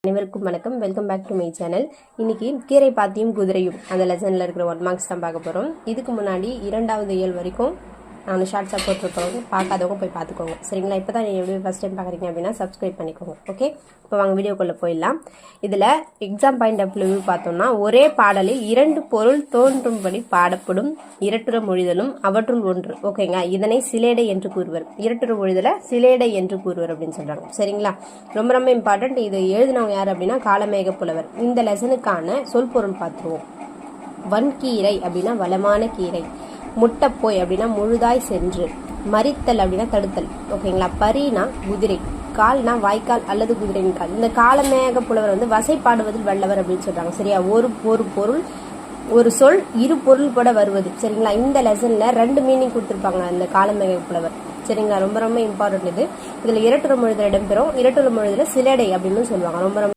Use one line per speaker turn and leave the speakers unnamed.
அனைவருக்கும் வணக்கம். Welcome back to my channel. இன்னைக்கு கீரை பாத்தியும் குதிரையும் அந்த லெசன்ல இருக்கிற 1 மார்க்ஸ் தான் பார்க்க போறோம். இதுக்கு முன்னாடி 2வது இயல் வரைக்கும் நான் ஷார்ட்ஸாக போட்டிருக்கவங்க பார்க்காதவங்க போய் பார்த்துக்கோங்க. சரிங்களா? இப்போ தான் நீங்கள் ஃபர்ஸ்ட் டைம் பார்க்குறீங்க அப்படின்னா சப்ஸ்கிரைப் பண்ணிக்கோங்க. ஓகே, இப்போ வாங்க வீடியோக்குள்ளே போயிடலாம். இதில் எக்ஸாம் பாயிண்ட் ஆஃப் வியூ பார்த்தோம்னா, ஒரே பாடலில் 2 பொருள் தோன்றும்படி பாடப்படும் இரட்டுற மொழிதலும் அவற்றுள் ஒன்று. ஓகேங்க, இதனை சிலேடை என்று கூறுவர். இரட்டுற மொழிதலை சிலேடை என்று கூறுவர் அப்படின்னு சொல்கிறாங்க. சரிங்களா? ரொம்ப ரொம்ப இம்பார்ட்டன்ட். இது எழுதினவங்க யார் அப்படின்னா காலமேக புலவர். இந்த லெசனுக்கான சொல் பொருள் பார்த்துருவோம். வன்கீரை அப்படின்னா வளமான கீரை, முட்டைப்போய் அப்படின்னா முழுதாய் சென்று, மறித்தல் அப்படின்னா தடுத்தல். ஓகேங்களா? பரினா குதிரை, கால்னா வாய்க்கால் அல்லது குதிரையின் கால். இந்த காலமேக புலவர் வந்து வசைப்பாடுவதில் வல்லவர் அப்படின்னு சொல்றாங்க. சரியா? ஒரு பொருள் ஒரு சொல் 2 பொருள் கூட வருவது. சரிங்களா? இந்த லெசன்ல 2 மீனிங் கொடுத்துருப்பாங்க இந்த காலமேக புலவர். சரிங்களா? ரொம்ப ரொம்ப இம்பார்ட்டன்ட் இது. இதுல இரட்டுற மொழிதல் இடம்பெறும். இரட்டுற மொழிதல சிலேடை அப்படின்னு சொல்லுவாங்க. ரொம்ப ரொம்ப